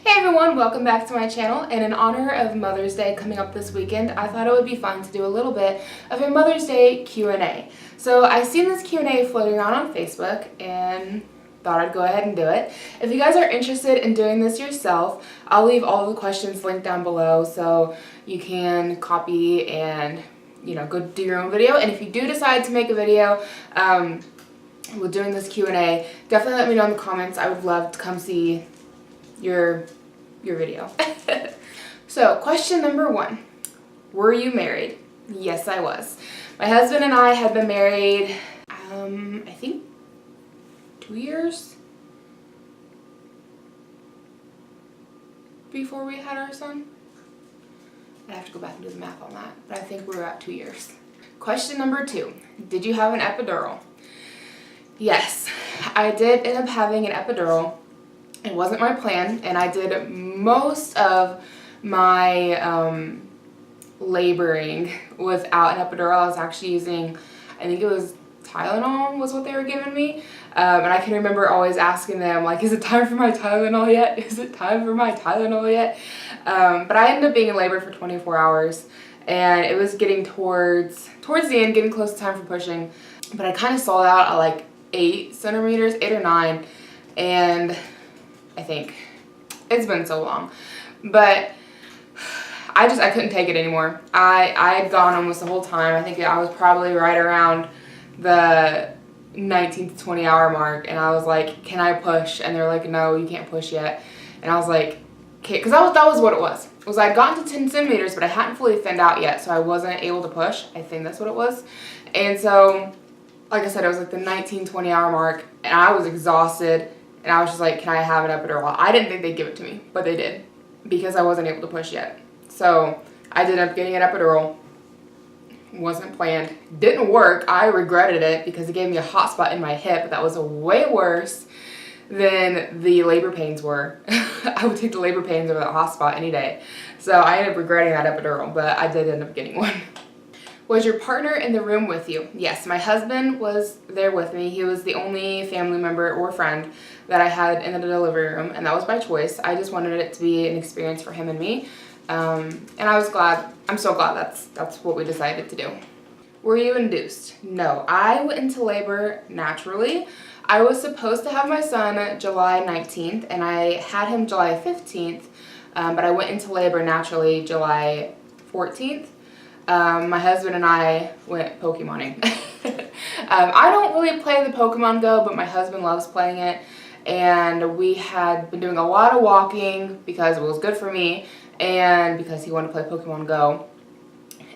Hey everyone, welcome back to my channel. And in honor of Mother's Day coming up this weekend, I thought it would be fun to do a little bit of a Mother's Day Q&A. So I seen this Q&A floating around on Facebook and thought I'd go ahead and do it. If you guys are interested in doing this yourself, I'll leave all the questions linked down below so you can copy and go do your own video. And if you do decide to make a video with doing this Q&A, definitely let me know in the comments. I would love to come see your video. So question number 1, were you married? Yes, I was. My husband and I had been married I think 2 years before we had our son. I have to go back and do the math on that, but I think we were at 2 years. Question number 2, did you have an epidural? Yes, I did end up having an epidural. It wasn't my plan, and I did most of my laboring without an epidural. I was actually using, I think it was Tylenol was what they were giving me, and I can remember always asking them, like, is it time for my Tylenol yet? Is it time for my Tylenol yet? But I ended up being in labor for 24 hours, and it was getting towards the end, getting close to time for pushing, but I kind of stalled out at like 8 centimeters, 8 or 9, and I think it's been so long, but I couldn't take it anymore. I had gone almost the whole time. I think I was probably right around the 19 to 20 hour mark, and I was like, can I push? And they're like, no, you can't push yet. And I was like, okay, because that was what it was. It was I'd gotten to 10 centimeters, but I hadn't fully thinned out yet, so I wasn't able to push. I think that's what it was. And so, like I said, it was like the 19, 20 hour mark, and I was exhausted. And I was just like, can I have an epidural? I didn't think they'd give it to me, but they did, because I wasn't able to push yet. So I did end up getting an epidural. Wasn't planned. Didn't work. I regretted it because it gave me a hot spot in my hip that was way worse than the labor pains were. I would take the labor pains over the hot spot any day. So I ended up regretting that epidural, but I did end up getting one. Was your partner in the room with you? Yes, my husband was there with me. He was the only family member or friend that I had in the delivery room, and that was by choice. I just wanted it to be an experience for him and me, and I was glad. I'm so glad that's what we decided to do. Were you induced? No, I went into labor naturally. I was supposed to have my son July 19th, and I had him July 15th, but I went into labor naturally July 14th. My husband and I went Pokemoning. I don't really play the Pokemon Go, but my husband loves playing it, and we had been doing a lot of walking because it was good for me and because he wanted to play Pokemon Go.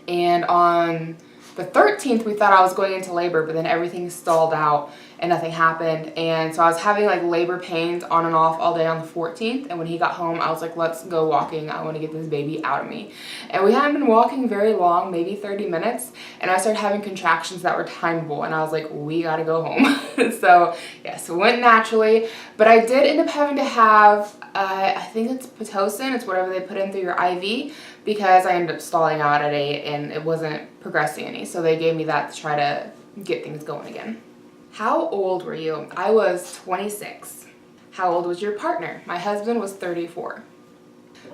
And on the 13th, we thought I was going into labor, but then everything stalled out and nothing happened. And so I was having like labor pains on and off all day on the 14th. And when he got home, I was like, let's go walking. I want to get this baby out of me. And we hadn't been walking very long, maybe 30 minutes. And I started having contractions that were timeable. And I was like, we got to go home. So yes, it went naturally. But I did end up having to have, I think it's Pitocin. It's whatever they put in through your IV, because I ended up stalling out at 8 and it wasn't progressing any. So they gave me that to try to get things going again. How old were you? I was 26. How old was your partner? My husband was 34.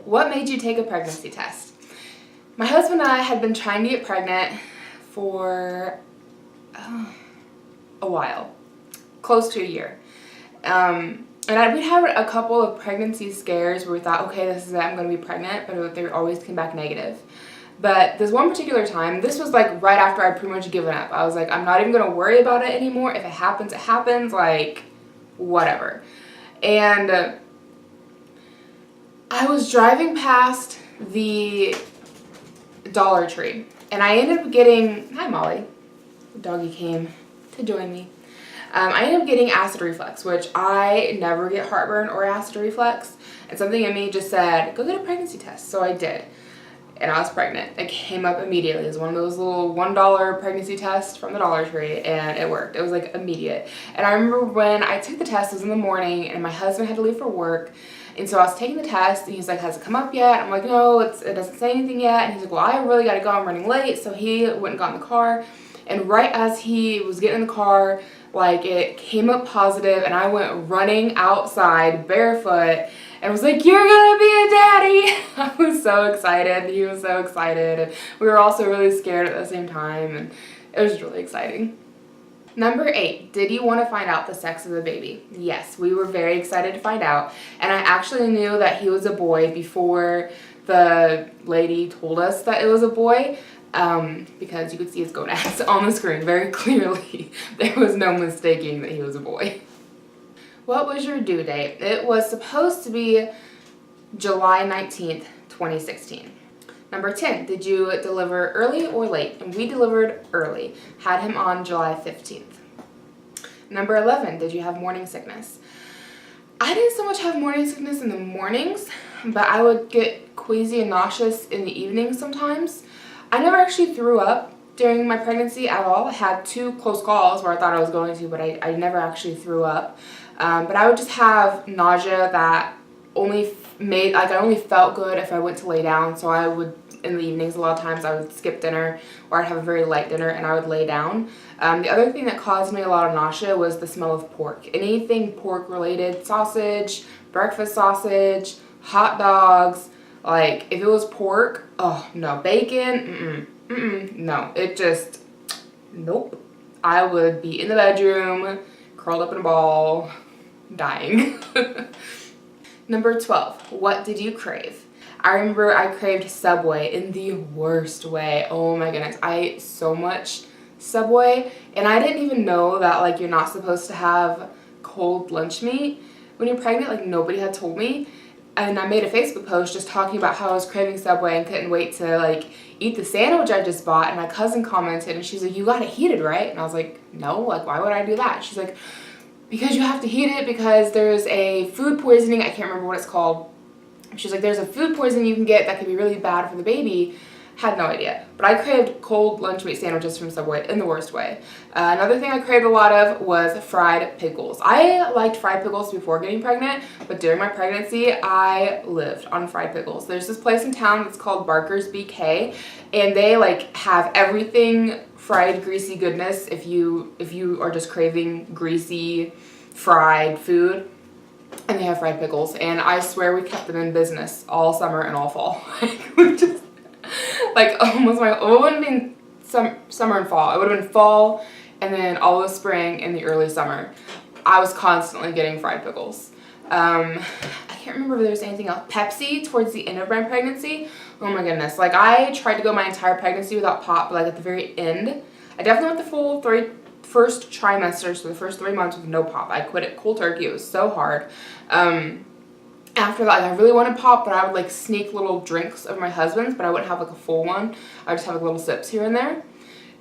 What made you take a pregnancy test? My husband and I had been trying to get pregnant for a while, close to a year. And we had a couple of pregnancy scares where we thought, okay, this is it, I'm going to be pregnant, but they always came back negative. But this one particular time, this was like right after I'd pretty much given up. I was like, I'm not even going to worry about it anymore. If it happens, it happens, like, whatever. And I was driving past the Dollar Tree, and I ended up getting, hi Molly, the doggy came to join me. I ended up getting acid reflux, which I never get heartburn or acid reflux, and something in me just said, go get a pregnancy test. So I did, and I was pregnant. It came up immediately. It was one of those little $1 pregnancy tests from the Dollar Tree, and it worked. It was like immediate. And I remember when I took the test, it was in the morning, and my husband had to leave for work, and so I was taking the test, and he's like, has it come up yet? I'm like, no, it doesn't say anything yet. And he's like, well, I really got to go. I'm running late. So he went and got in the car, and right as he was getting in the car, like, it came up positive, and I went running outside barefoot and was like, "You're gonna be a daddy." I was so excited. He was so excited. And we were also really scared at the same time, and it was really exciting. Number 8, did you want to find out the sex of the baby? Yes, we were very excited to find out, and I actually knew that he was a boy before the lady told us that it was a boy, because you could see his gonads on the screen very clearly. There was no mistaking that he was a boy. What was your due date? It was supposed to be July 19th, 2016. Number 10, did you deliver early or late? And we delivered early. Had him on July 15th. Number 11, did you have morning sickness? I didn't so much have morning sickness in the mornings, but I would get queasy and nauseous in the evenings sometimes. I never actually threw up during my pregnancy at all. I had 2 close calls where I thought I was going to, but I never actually threw up. But I would just have nausea that only made, like, I only felt good if I went to lay down. So I would, in the evenings, a lot of times I would skip dinner, or I'd have a very light dinner and I would lay down. The other thing that caused me a lot of nausea was the smell of pork. Anything pork related, sausage, breakfast sausage, hot dogs, like if it was pork, oh no, bacon, no, it just, nope. I would be in the bedroom, curled up in a ball, dying. Number 12, what did you crave? I remember I craved Subway in the worst way. Oh my goodness, I ate so much Subway, and I didn't even know that, like, you're not supposed to have cold lunch meat when you're pregnant. Like, nobody had told me. And I made a Facebook post just talking about how I was craving Subway and couldn't wait to, like, eat the sandwich I just bought. And my cousin commented, and she's like, "You got it heated, right?" And I was like, "No, like, why would I do that?" She's like, "Because you have to heat it because there's a food poisoning." I can't remember what it's called. She's like, "There's a food poisoning you can get that could be really bad for the baby." Had no idea. But I craved cold lunch meat sandwiches from Subway in the worst way. Another thing I craved a lot of was fried pickles. I liked fried pickles before getting pregnant, but during my pregnancy, I lived on fried pickles. There's this place in town that's called Barker's BK, and they, like, have everything fried, greasy goodness if you are just craving greasy, fried food. And they have fried pickles, and I swear we kept them in business all summer and all fall. We just, like, almost it wouldn't have been summer and fall. It would have been fall and then all of spring and the early summer. I was constantly getting fried pickles. I can't remember if there was anything else. Pepsi towards the end of my pregnancy. Oh my goodness. Like, I tried to go my entire pregnancy without pop, but, like, at the very end, I definitely went the full first trimester, so the first 3 months with no pop. I quit it cold turkey. It was so hard. After that, I really wanted pop, but I would, like, sneak little drinks of my husband's, but I wouldn't have, like, a full one. I would just have, like, little sips here and there.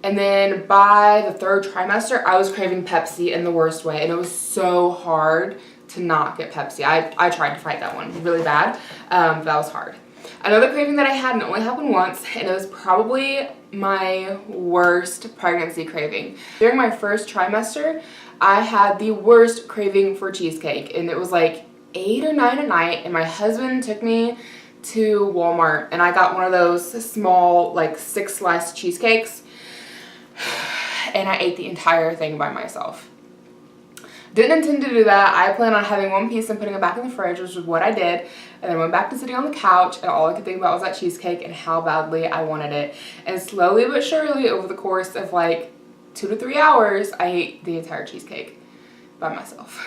And then by the 3rd trimester, I was craving Pepsi in the worst way, and it was so hard to not get Pepsi. I tried to fight that one really bad, but that was hard. Another craving that I had, and it only happened once, and it was probably my worst pregnancy craving. During my 1st trimester, I had the worst craving for cheesecake, and it was like 8 or 9 at night, and my husband took me to Walmart, and I got one of those small, like, 6-slice cheesecakes, and I ate the entire thing by myself. Didn't intend to do that. I planned on having one piece and putting it back in the fridge, which is what I did, and then went back to sitting on the couch, and all I could think about was that cheesecake and how badly I wanted it. And slowly but surely, over the course of, like, 2 to 3 hours, I ate the entire cheesecake by myself.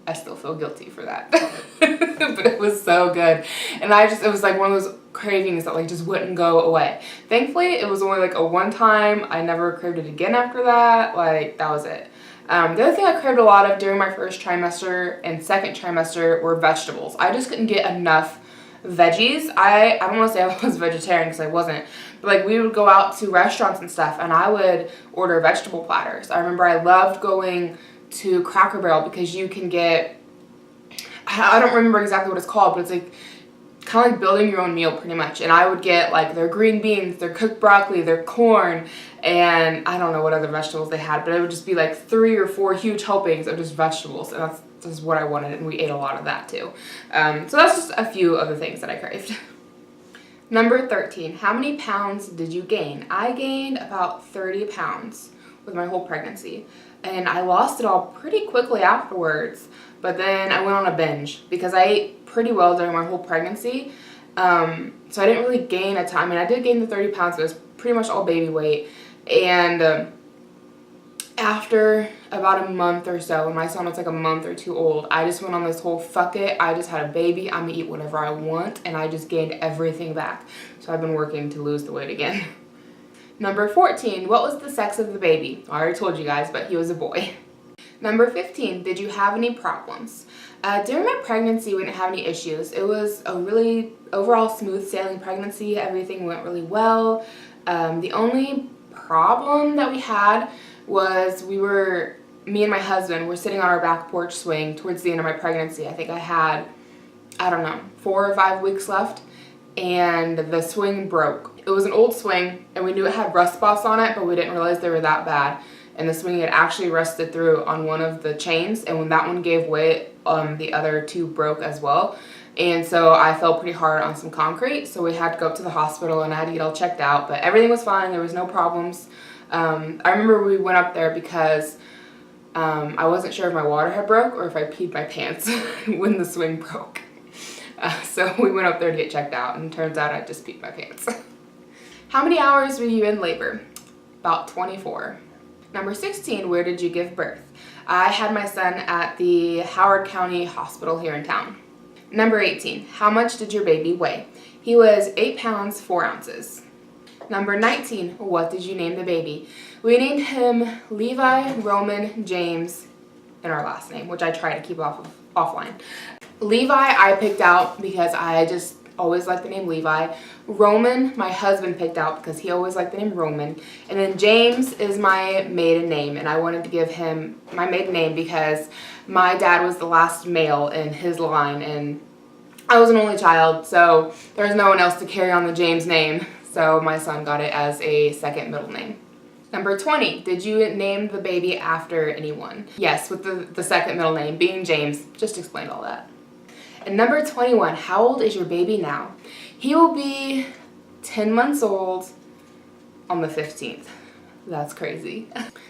I still feel guilty for that. But it was so good. And it was like one of those cravings that, like, just wouldn't go away. Thankfully, it was only, like, a one time. I never craved it again after that. Like, that was it. The other thing I craved a lot of during my 1st trimester and 2nd trimester were vegetables. I just couldn't get enough veggies. I don't want to say I was vegetarian because I wasn't. But, like, we would go out to restaurants and stuff, and I would order vegetable platters. I remember I loved going to Cracker Barrel because you can get, I don't remember exactly what it's called, but it's like kind of like building your own meal pretty much. And I would get, like, their green beans, their cooked broccoli, their corn, and I don't know what other vegetables they had, but it would just be like 3 or 4 huge helpings of just vegetables, and that's just what I wanted, and we ate a lot of that too. So that's just a few of the things that I craved. Number 13, how many pounds did you gain? I gained about 30 pounds. with my whole pregnancy. And I lost it all pretty quickly afterwards. But then I went on a binge because I ate pretty well during my whole pregnancy. So I didn't really gain a ton. I mean, I did gain the 30 pounds, but it was pretty much all baby weight. And after about a month or so, when my son was like a month or two old, I just went on this whole fuck it. I just had a baby. I'm gonna eat whatever I want. And I just gained everything back. So I've been working to lose the weight again. Number 14, what was the sex of the baby? I already told you guys, but he was a boy. Number 15, did you have any problems? During my pregnancy, we didn't have any issues. It was a really overall smooth sailing pregnancy. Everything went really well. The only problem that we had was me and my husband were sitting on our back porch swing towards the end of my pregnancy. I think I had, 4 or 5 weeks left, and the swing broke. It was an old swing, and we knew it had rust spots on it, but we didn't realize they were that bad. And the swing had actually rusted through on one of the chains, and when that one gave way, the other 2 broke as well. And so I fell pretty hard on some concrete, so we had to go up to the hospital and I had to get all checked out, but everything was fine. There was no problems. I remember we went up there because I wasn't sure if my water had broke or if I peed my pants when the swing broke. So we went up there to get checked out, and it turns out I just peed my pants. How many hours were you in labor? About 24. Number 16, where did you give birth? I had my son at the Howard County Hospital here in town. Number 18, how much did your baby weigh? He was 8 pounds, 4 ounces. Number 19, what did you name the baby? We named him Levi, Roman, James, and our last name, which I try to keep offline. Levi I picked out because I just always liked the name Levi. Roman, my husband picked out because he always liked the name Roman. And then James is my maiden name, and I wanted to give him my maiden name because my dad was the last male in his line, and I was an only child, so there was no one else to carry on the James name, so my son got it as a second middle name. Number 20, did you name the baby after anyone? Yes, with the second middle name being James. Just explained all that. And number 21, how old is your baby now? He will be 10 months old on the 15th. That's crazy.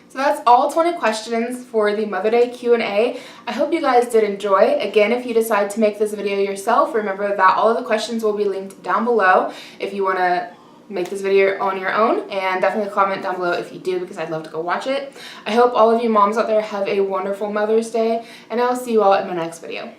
So that's all 20 questions for the Mother Day Q&A. I hope you guys did enjoy. Again, if you decide to make this video yourself, remember that all of the questions will be linked down below if you want to make this video on your own, and definitely comment down below if you do, because I'd love to go watch it. I hope all of you moms out there have a wonderful Mother's Day, and I'll see you all in my next video.